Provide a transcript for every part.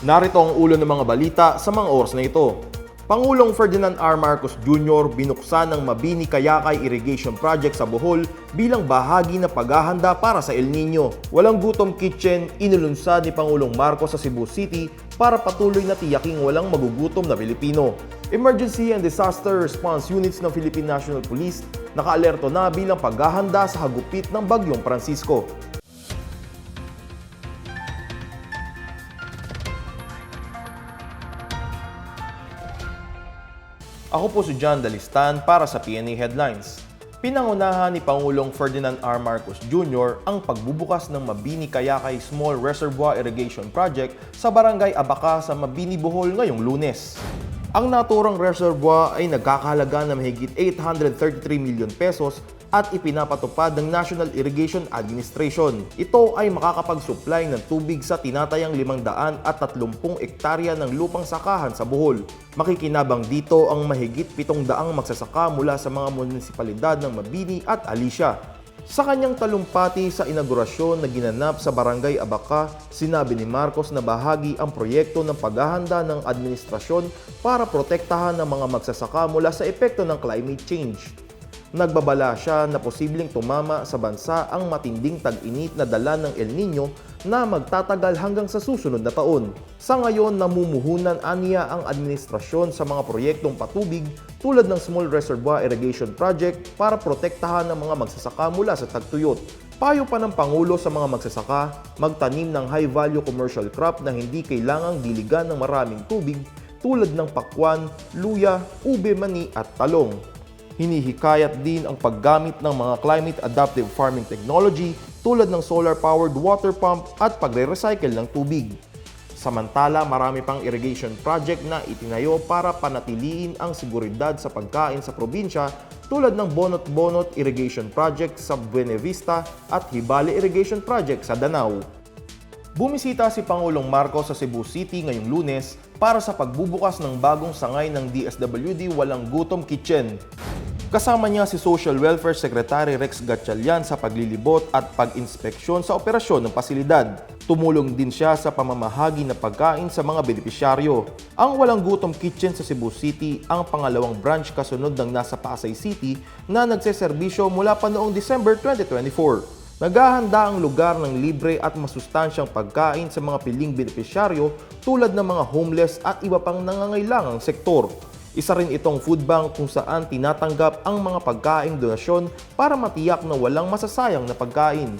Narito ang ulo ng mga balita sa mga oras na ito. Pangulong Ferdinand R. Marcos Jr. binuksan ng Mabini Kayakay Irrigation Project sa Bohol bilang bahagi ng paghahanda para sa El Nino. Walang gutom kitchen inulunsad ni Pangulong Marcos sa Cebu City para patuloy na tiyaking walang magugutom na Pilipino. Emergency and Disaster Response Units ng Philippine National Police nakaalerto na bilang paghahanda sa hagupit ng Bagyong Francisco. Ako po si John Dalistan para sa PNA Headlines. Pinangunahan ni Pangulong Ferdinand R. Marcos Jr. ang pagbubukas ng Mabini Kayakay Small Reservoir Irrigation Project sa Barangay Abaca sa Mabini, Bohol ngayong Lunes. Ang naturang reservoir ay nagkakahalaga ng mahigit 833 million pesos at ipinapatupad ng National Irrigation Administration. Ito ay makakapag-supply ng tubig sa tinatayang 530 ektarya ng lupang sakahan sa Bohol. Makikinabang dito ang mahigit 700 magsasaka mula sa mga munisipalidad ng Mabini at Alicia. Sa kanyang talumpati sa inaugurasyon na ginanap sa Barangay Abaca, sinabi ni Marcos na bahagi ang proyekto ng paghahanda ng administrasyon para protektahan ng mga magsasaka mula sa epekto ng climate change. Nagbabala siya na posibleng tumama sa bansa ang matinding tag-init na dala ng El Nino na magtatagal hanggang sa susunod na taon. Sa ngayon, namumuhunan aniya ang administrasyon sa mga proyektong patubig tulad ng Small Reservoir Irrigation Project para protektahan ng mga magsasaka mula sa tagtuyot. Payo pa ng Pangulo sa mga magsasaka, magtanim ng high-value commercial crop na hindi kailangang diligan ng maraming tubig tulad ng pakwan, luya, ube mani at talong. Hinihikayat din ang paggamit ng mga climate-adaptive farming technology tulad ng solar-powered water pump at pagre-recycle ng tubig. Samantala, marami pang irrigation project na itinayo para panatiliin ang seguridad sa pagkain sa probinsya tulad ng Bonot-Bonot Irrigation Project sa Buena Vista at Hibali Irrigation Project sa Danao. Bumisita si Pangulong Marcos sa Cebu City ngayong Lunes para sa pagbubukas ng bagong sangay ng DSWD Walang Gutom Kitchen. Kasama niya si Social Welfare Secretary Rex Gatchalian sa paglilibot at pag-inspeksyon sa operasyon ng pasilidad. Tumulong din siya sa pamamahagi ng pagkain sa mga benepisyaryo. Ang Walang Gutom Kitchen sa Cebu City ang pangalawang branch kasunod ng nasa Pasay City na nagseserbisyo mula pa noong December 2024. Naghahanda ang lugar ng libre at masustansyang pagkain sa mga piling benepisyaryo tulad ng mga homeless at iba pang nangangailangang sektor. Isa rin itong food bank kung saan tinatanggap ang mga pagkaing donasyon para matiyak na walang masasayang na pagkain.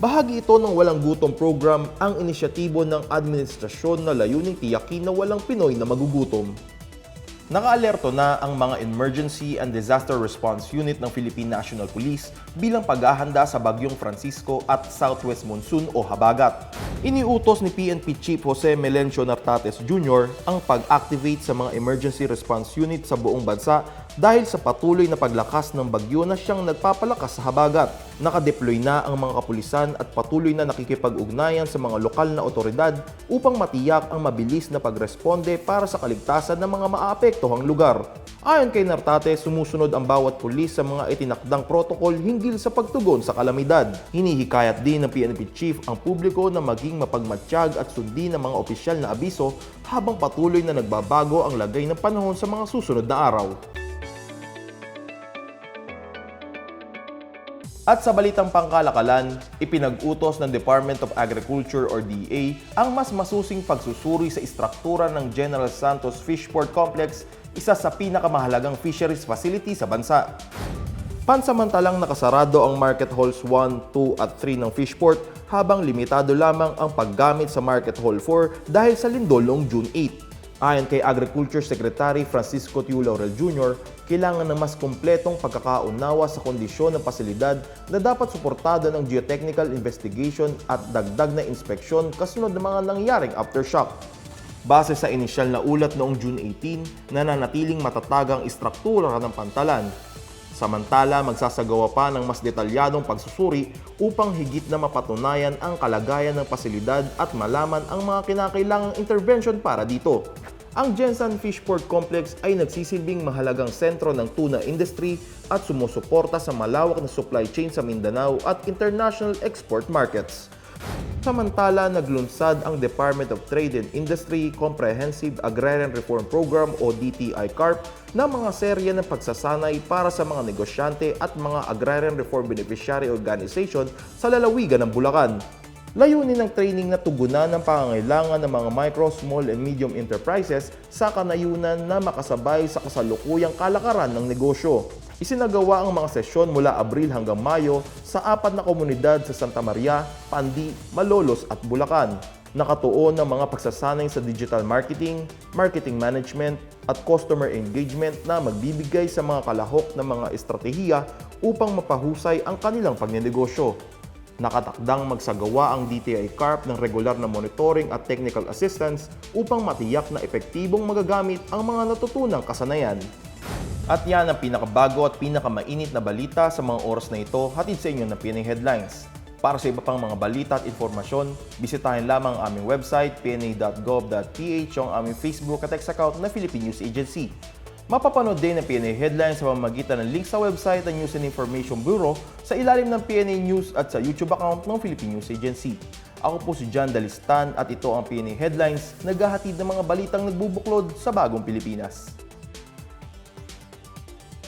Bahagi ito ng Walang Gutom Program, ang inisyatibo ng administrasyon na layuning tiyakin na walang Pinoy na magugutom. Nakaalerto na ang mga Emergency and Disaster Response Unit ng Philippine National Police bilang paghahanda sa Bagyong Francisco at Southwest Monsoon o Habagat. Iniutos ni PNP Chief Jose Melencio Nartates Jr. ang pag-activate sa mga Emergency Response Unit sa buong bansa dahil sa patuloy na paglakas ng bagyo na siyang nagpapalakas sa habagat. Nakadeploy na ang mga kapulisan at patuloy na nakikipag-ugnayan sa mga lokal na otoridad upang matiyak ang mabilis na pagresponde para sa kaligtasan ng mga maapektuhang lugar. Ayon kay Nartates, sumusunod ang bawat pulis sa mga itinakdang protokol hinggil sa pagtugon sa kalamidad. Hinihikayat din ng PNP Chief ang publiko na maging mapagmatsyag at sundin ang mga opisyal na abiso habang patuloy na nagbabago ang lagay ng panahon sa mga susunod na araw. At sa balitang pangkalakalan, ipinag-utos ng Department of Agriculture or DA ang mas masusing pagsusuri sa istruktura ng General Santos Fishport Complex, isa sa pinakamahalagang fisheries facility sa bansa. Pansamantalang nakasarado ang Market Halls 1, 2 at 3 ng Fishport habang limitado lamang ang paggamit sa Market Hall 4 dahil sa lindol noong June 8. Ayon kay Agriculture Secretary Francisco Tiu Laurel Jr., kailangan ng mas kumpletong pagkakaunawa sa kondisyon ng pasilidad na dapat suportado ng geotechnical investigation at dagdag na inspeksyon kasunod ng mga nangyaring aftershock. Base sa inisyal na ulat noong June 18, nananatiling matatag ang istruktura ng pantalan. Samantala, magsasagawa pa ng mas detalyadong pagsusuri upang higit na mapatunayan ang kalagayan ng pasilidad at malaman ang mga kinakailangang intervention para dito. Ang Gensan Fishport Complex ay nagsisilbing mahalagang sentro ng tuna industry at sumusuporta sa malawak na supply chain sa Mindanao at international export markets. Samantala, naglunsad ang Department of Trade and Industry Comprehensive Agrarian Reform Program o DTI-CARP na mga serye ng pagsasanay para sa mga negosyante at mga Agrarian Reform Beneficiary Organization sa lalawigan ng Bulacan. Layunin ng training na tugunan ng pangangailangan ng mga micro, small and medium enterprises sa kanayunan na makasabay sa kasalukuyang kalakaran ng negosyo. Isinagawa ang mga sesyon mula Abril hanggang Mayo sa 4 na komunidad sa Santa Maria, Pandi, Malolos at Bulacan. Nakatuon ng mga pagsasanay sa digital marketing, marketing management at customer engagement na magbibigay sa mga kalahok ng mga estratehiya upang mapahusay ang kanilang pagnenegosyo. Nakatakdang magsagawa ang DTI-CARP ng regular na monitoring at technical assistance upang matiyak na epektibong magagamit ang mga natutunang kasanayan. At yan ang pinakabago at pinakamainit na balita sa mga oras na ito, hatid sa inyo ng PNA Headlines. Para sa iba pang mga balita at informasyon, bisitahin lamang ang aming website, pna.gov.ph, ang aming Facebook at X account na Philippine News Agency. Mapapanood din ang PNA Headlines sa pamamagitan ng link sa website ng News and Information Bureau sa ilalim ng PNA News at sa YouTube account ng Philippine News Agency. Ako po si John Dalistan at ito ang PNA Headlines, naghahatid ng mga balitang nagbubuklod sa bagong Pilipinas.